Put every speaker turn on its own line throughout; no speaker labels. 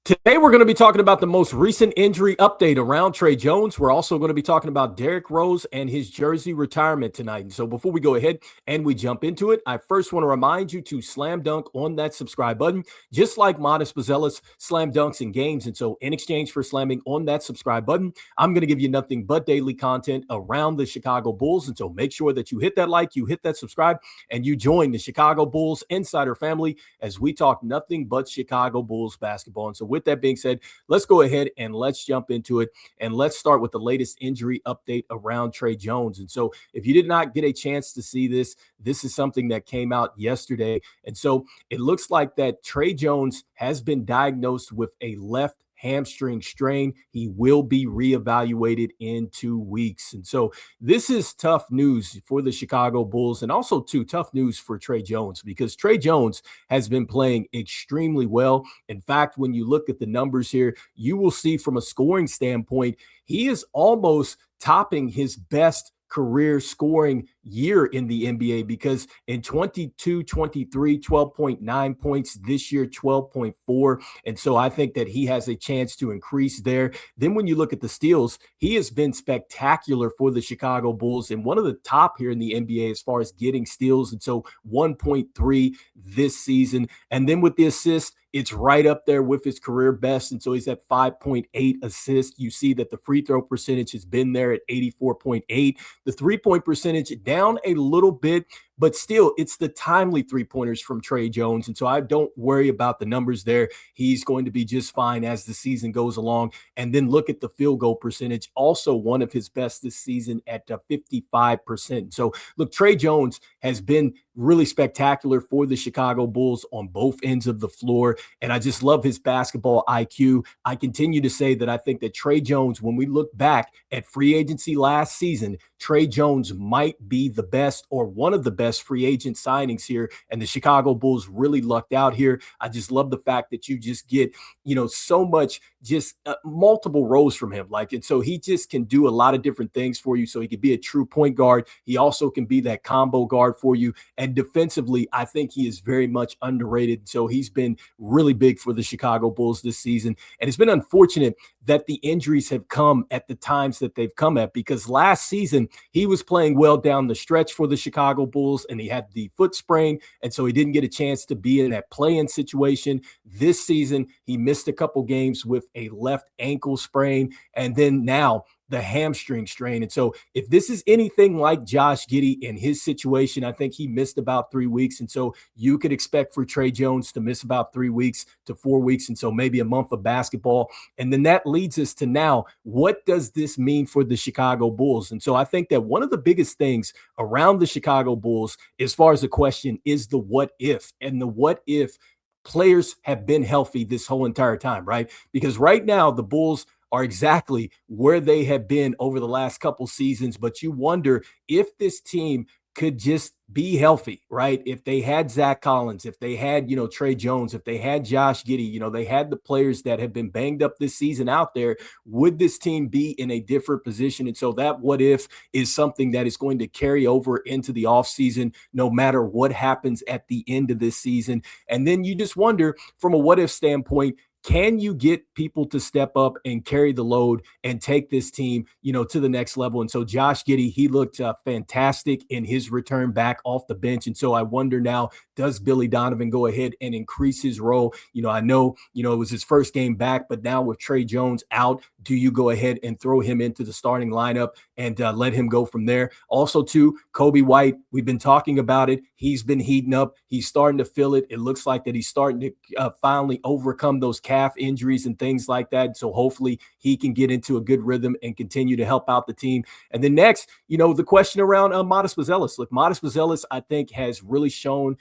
Today, we're going to be talking about the most recent injury update around Tre Jones. We're also going to be talking about Derrick Rose and his jersey retirement tonight. And so before we go ahead and we jump into it, I first want to remind you to slam dunk on that subscribe button, just like Modest Bazelis slam dunks in games. And so in exchange for slamming on that subscribe button, I'm going to give you nothing but daily content around the Chicago Bulls. And so make sure that you hit that like, you hit that subscribe, and you join the Chicago Bulls Insider family as we talk nothing but Chicago Bulls basketball. And so with that being said, let's go ahead and let's jump into it. And let's start with the latest injury update around Tre Jones. And so if you did not get a chance to see this, this is something that came out yesterday. And so it looks like that Tre Jones has been diagnosed with a left hamstring strain. He will be reevaluated in 2 weeks. And so this is tough news for the Chicago Bulls, and also tough news for Tre Jones, because Tre Jones has been playing extremely well. In fact, when you look at the numbers here, you will see from a scoring standpoint, he is almost topping his best career scoring year in the NBA, because in 22-23, 12.9 points, this year 12.4. And so I think that he has a chance to increase there. Then when you look at the steals, he has been spectacular for the Chicago Bulls and one of the top here in the NBA as far as getting steals. And so 1.3 this season. And then with the assists, it's right up there with his career best. And so he's at 5.8 assists. You see that the free throw percentage has been there at 84.8. The 3-point percentage down a little bit, but still, it's the timely three-pointers from Tre Jones. And so I don't worry about the numbers there. He's going to be just fine as the season goes along. And then look at the field goal percentage, also one of his best this season at 55%. So look, Tre Jones has been really spectacular for the Chicago Bulls on both ends of the floor. And I just love his basketball IQ. I continue to say that I think that Tre Jones, when we look back at free agency last season, Tre Jones might be the best or one of the best free agent signings here. And the Chicago Bulls really lucked out here. I just love the fact that you just get, so much just multiple roles from him. And so he just can do a lot of different things for you. So he could be a true point guard. He also can be that combo guard for you. And defensively, I think he is very much underrated. So he's been really big for the Chicago Bulls this season. And it's been unfortunate that the injuries have come at the times that they've come at, because last season he was playing well down the stretch for the Chicago Bulls and he had the foot sprain. And so he didn't get a chance to be in that play-in situation. This season, he missed a couple games with a left ankle sprain. And then now the hamstring strain. And so if this is anything like Josh Giddey in his situation, I think he missed about 3 weeks. And so you could expect for Tre Jones to miss about 3 weeks to 4 weeks. And so maybe a month of basketball. And then that leads us to now, what does this mean for the Chicago Bulls? And so I think that one of the biggest things around the Chicago Bulls, as far as the question, is the what if. And the what if players have been healthy this whole entire time, right? Because right now the Bulls are exactly where they have been over the last couple seasons. But you wonder if this team could just be healthy, right? If they had Zach Collins, if they had, Tre Jones, if they had Josh Giddey, they had the players that have been banged up this season out there, would this team be in a different position? And so that what if is something that is going to carry over into the offseason, no matter what happens at the end of this season. And then you just wonder, from a what if standpoint, can you get people to step up and carry the load and take this team, to the next level? And so Josh Giddey, he looked fantastic in his return back off the bench. And so I wonder now, does Billy Donovan go ahead and increase his role? I know, it was his first game back, but now with Tre Jones out, do you go ahead and throw him into the starting lineup and let him go from there? Also, too, Kobe White, we've been talking about it. He's been heating up. He's starting to feel it. It looks like that he's starting to finally overcome those calf injuries and things like that. So hopefully he can get into a good rhythm and continue to help out the team. And then next, the question around Modest Bazelis. Look, Modest Bazelis, I think, has really shown,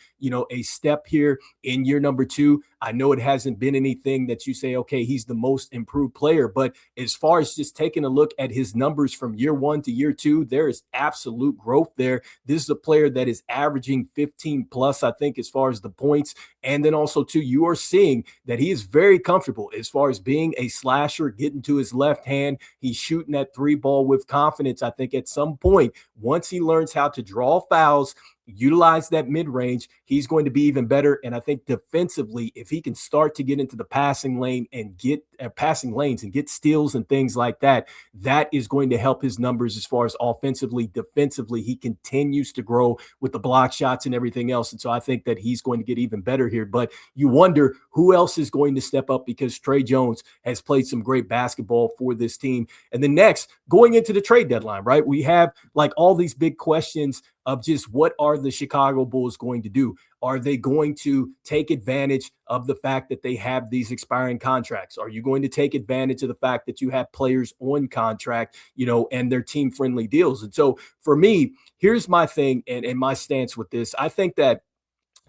a step here in year number 2. I know it hasn't been anything that you say, okay, he's the most improved player, but as far as just taking a look at his numbers from year 1 to year 2, there is absolute growth there. This is a player that is averaging 15 plus, I think, as far as the points. And then also, too, you are seeing that he is very comfortable as far as being a slasher, getting to his left hand. He's shooting that 3 ball with confidence. I think at some point, once he learns how to draw fouls utilize that mid-range, he's going to be even better. And I think defensively, if he can start to get into the passing lane and get passing lanes and get steals and things like that, that is going to help his numbers as far as offensively. Defensively, he continues to grow with the block shots and everything else. And so I think that he's going to get even better here. But you wonder who else is going to step up, because Tre Jones has played some great basketball for this team. And then next, going into the trade deadline, right? We have like all these big questions of just what are the Chicago Bulls going to do? Are they going to take advantage of the fact that they have these expiring contracts? Are you going to take advantage of the fact that you have players on contract, and their team-friendly deals? And so for me, here's my thing and my stance with this. I think that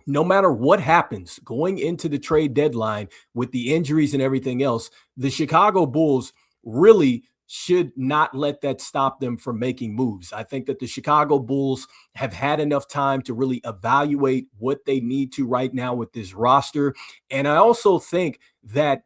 no matter what happens going into the trade deadline with the injuries and everything else, the Chicago Bulls really should not let that stop them from making moves. I think that the Chicago Bulls have had enough time to really evaluate what they need to right now with this roster. And I also think that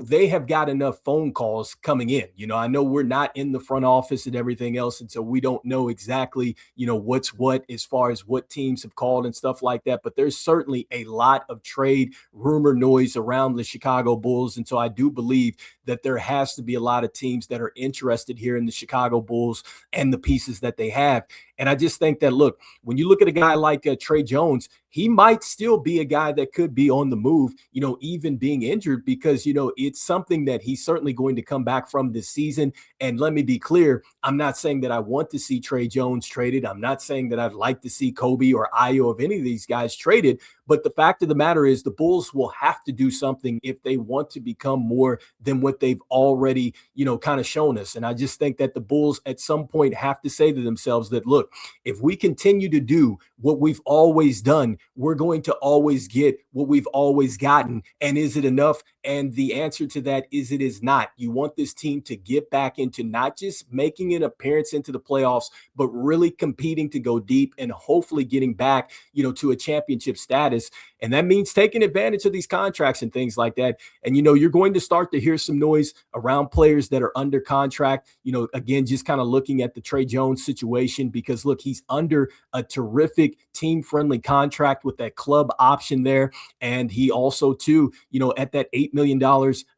they have got enough phone calls coming in. I know we're not in the front office and everything else, and so we don't know exactly, what's what as far as what teams have called and stuff like that. But there's certainly a lot of trade rumor noise around the Chicago Bulls. And so I do believe that there has to be a lot of teams that are interested here in the Chicago Bulls and the pieces that they have. And I just think that, look, when you look at a guy like Tre Jones, he might still be a guy that could be on the move, even being injured, because, it's something that he's certainly going to come back from this season. And let me be clear, I'm not saying that I want to see Tre Jones traded. I'm not saying that I'd like to see Kobe or Ayo of any of these guys traded. But the fact of the matter is the Bulls will have to do something if they want to become more than what they've already, kind of shown us. And I just think that the Bulls at some point have to say to themselves that, look, if we continue to do what we've always done, we're going to always get what we've always gotten. And is it enough? And the answer to that is it is not. You want this team to get back into not just making an appearance into the playoffs, but really competing to go deep and hopefully getting back, to a championship status. And that means taking advantage of these contracts and things like that. And, you're going to start to hear some noise around players that are under contract, again, just kind of looking at the Tre Jones situation, because look, he's under a terrific team-friendly contract with that club option there. And he also too, at that $8 million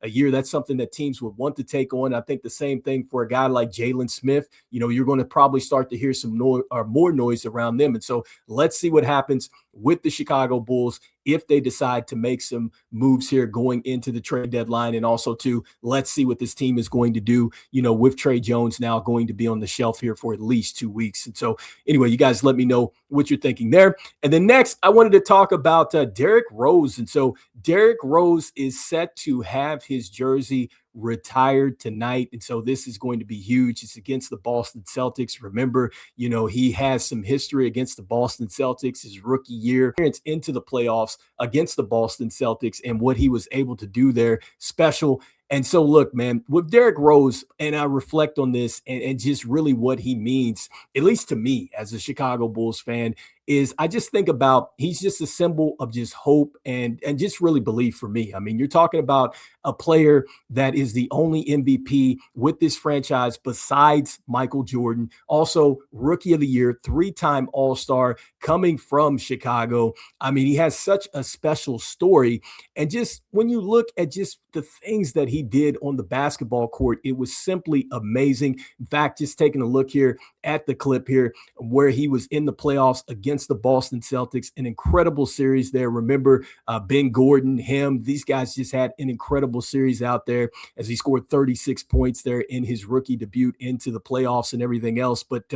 a year, that's something that teams would want to take on. I think the same thing for a guy like Jalen Smith. You're going to probably start to hear some noise or more noise around them. And so let's see what happens with the Chicago Bulls if they decide to make some moves here going into the trade deadline. And also too, let's see what this team is going to do, with Tre Jones now going to be on the shelf here for at least 2 weeks. And so anyway, you guys let me know what you're thinking there. And then next, I wanted to talk about Derrick Rose. And so Derrick Rose is set to have his jersey retired tonight. And so this is going to be huge. It's against the Boston Celtics. Remember, he has some history against the Boston Celtics his rookie year, into the playoffs against the Boston Celtics, and what he was able to do there, special. And so, look, man, with Derrick Rose, and I reflect on this and just really what he means, at least to me as a Chicago Bulls fan, is I just think about he's just a symbol of just hope and just really belief for me. I mean, you're talking about a player that is the only MVP with this franchise besides Michael Jordan, also Rookie of the Year, 3-time All-Star, coming from Chicago. I mean, he has such a special story. And just when you look at just the things that he did on the basketball court, it was simply amazing. In fact, just taking a look here at the clip here where he was in the playoffs against the Boston Celtics, an incredible series there. Remember, Ben Gordon, these guys just had an incredible series out there as he scored 36 points there in his rookie debut into the playoffs and everything else. But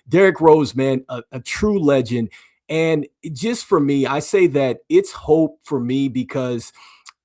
Derrick Rose, man, a true legend. And just for me, I say that it's hope for me because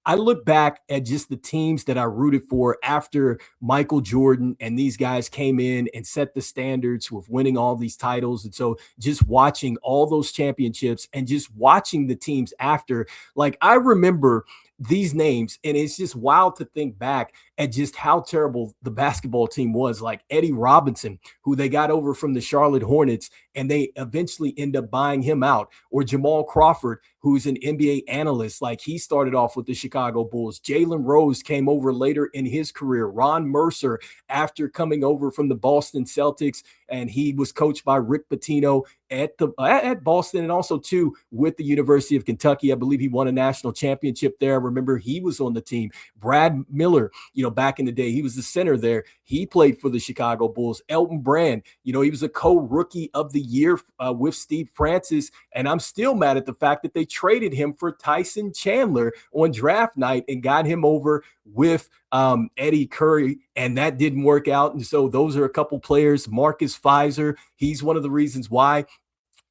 I look back at just the teams that I rooted for after Michael Jordan and these guys came in and set the standards with winning all these titles. And so just watching all those championships and just watching the teams after, like I remember these names, and it's just wild to think back at just how terrible the basketball team was, like Eddie Robinson, who they got over from the Charlotte Hornets, and they eventually end up buying him out, or Jamal Crawford, who's an NBA analyst, like he started off with the Chicago Bulls. Jalen Rose came over later in his career. Ron Mercer, after coming over from the Boston Celtics, and he was coached by Rick Pitino, at Boston, and also too with the University of Kentucky. I believe he won a national championship there. I remember he was on the team. Brad Miller, back in the day, he was the center there. He played for the Chicago Bulls. Elton Brand, he was a co-rookie of the year with Steve Francis. And I'm still mad at the fact that they traded him for Tyson Chandler on draft night and got him over with Eddie Curry, and that didn't work out. And so those are a couple players. Marcus Fizer, he's one of the reasons why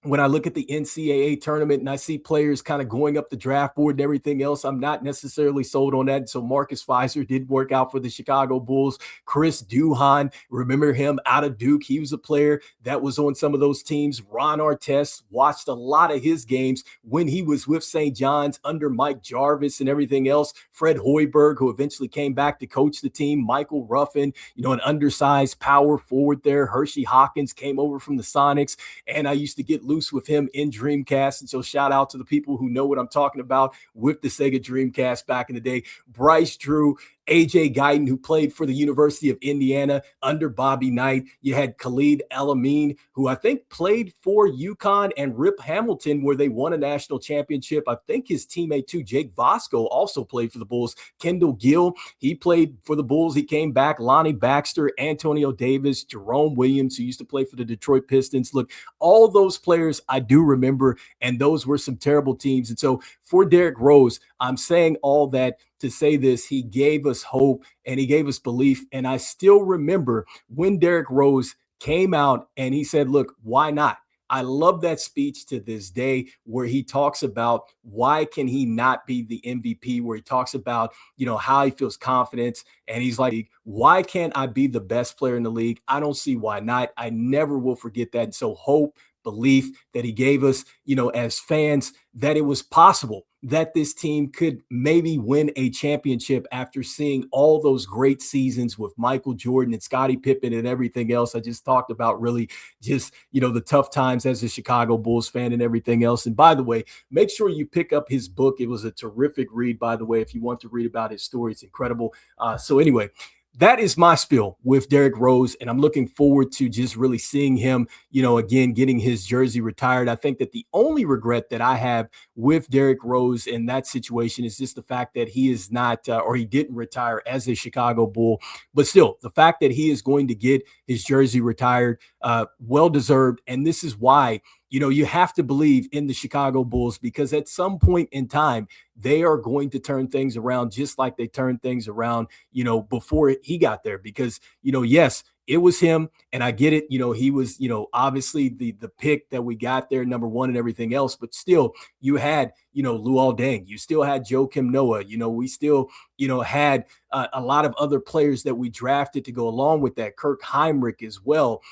when I look at the NCAA tournament and I see players kind of going up the draft board and everything else, I'm not necessarily sold on that. So Marcus Fizer did work out for the Chicago Bulls. Chris Duhon, remember him out of Duke. He was a player that was on some of those teams. Ron Artest, watched a lot of his games when he was with St. John's under Mike Jarvis and everything else. Fred Hoiberg, who eventually came back to coach the team. Michael Ruffin, an undersized power forward there. Hershey Hawkins came over from the Sonics, and I used to get loose with him in Dreamcast. And so shout out to the people who know what I'm talking about with the Sega Dreamcast back in the day. Bryce Drew, AJ Guyton, who played for the University of Indiana under Bobby Knight. You had Khalid Elamine, who I think played for UConn, and Rip Hamilton, where they won a national championship. I think his teammate too, Jake Bosco, also played for the Bulls. Kendall Gill, he played for the Bulls. He came back. Lonnie Baxter, Antonio Davis, Jerome Williams, who used to play for the Detroit Pistons. Look, all those players I do remember, and those were some terrible teams. And so for Derrick Rose, I'm saying all that to say this: he gave us hope and he gave us belief. And I still remember when Derrick Rose came out and he said, look, why not? I love that speech to this day where he talks about why can he not be the MVP, where he talks about, how he feels confidence. And he's like, why can't I be the best player in the league? I don't see why not. I never will forget that. And so hope, belief that he gave us, as fans, that it was possible that this team could maybe win a championship after seeing all those great seasons with Michael Jordan and Scottie Pippen and everything else I just talked about. Really just, the tough times as a Chicago Bulls fan and everything else. And by the way, make sure you pick up his book. It was a terrific read, by the way. If you want to read about his story, it's incredible. So anyway, that is my spiel with Derrick Rose, and I'm looking forward to just really seeing him, again, getting his jersey retired. I think that the only regret that I have with Derrick Rose in that situation is just the fact that he is not, or he didn't retire as a Chicago Bull. But still, the fact that he is going to get his jersey retired, well-deserved. And this is why, you have to believe in the Chicago Bulls, because at some point in time, they are going to turn things around just like they turned things around, before he got there. Because, yes, it was him, and I get it. He was, obviously the pick that we got there, number one and everything else. But still, you had, Luol Deng. You still had Joakim Noah. We still, had a lot of other players that we drafted to go along with that. Kirk Heinrich as well.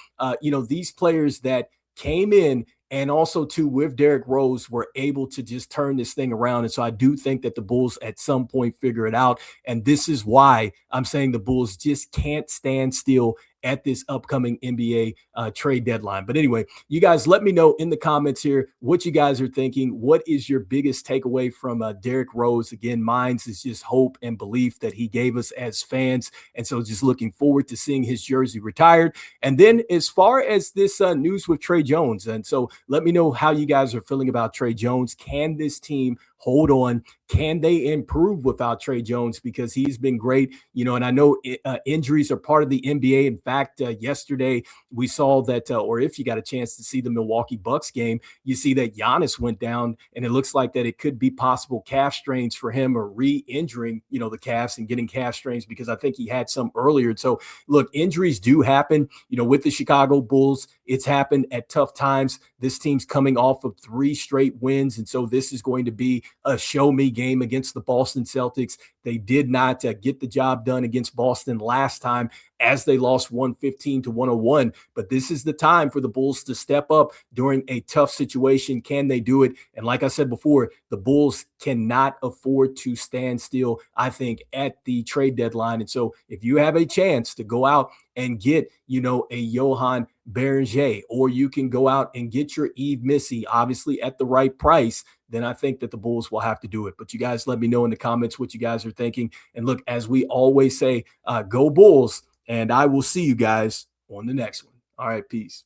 These players that came in, and also too with Derrick Rose, were able to just turn this thing around. And so I do think that the Bulls at some point figure it out. And this is why I'm saying the Bulls just can't stand still at this upcoming NBA trade deadline. But anyway, you guys let me know in the comments here what you guys are thinking. What is your biggest takeaway from Derrick Rose? Again, mine's is just hope and belief that he gave us as fans. And so just looking forward to seeing his jersey retired. And then as far as this news with Tre Jones, and so let me know how you guys are feeling about Tre Jones. Can this team hold on? Can they improve without Tre Jones? Because he's been great, and I know injuries are part of the NBA. In fact, yesterday we saw that, or if you got a chance to see the Milwaukee Bucks game, you see that Giannis went down, and it looks like that it could be possible calf strains for him, or re-injuring, the calves and getting calf strains, because I think he had some earlier. So look, injuries do happen, with the Chicago Bulls. It's happened at tough times. This team's coming off of 3 straight wins. And so this is going to be a show me game against the Boston Celtics. They did not get the job done against Boston last time, as they lost 115-101. But this is the time for the Bulls to step up during a tough situation. Can they do it? And like I said before, the Bulls cannot afford to stand still, I think, at the trade deadline. And so if you have a chance to go out and get, a Johan Beranger, or you can go out and get your Eve Missy, obviously at the right price, then I think that the Bulls will have to do it. But you guys let me know in the comments what you guys are thinking. And look, as we always say, go Bulls, and I will see you guys on the next one. All right, peace.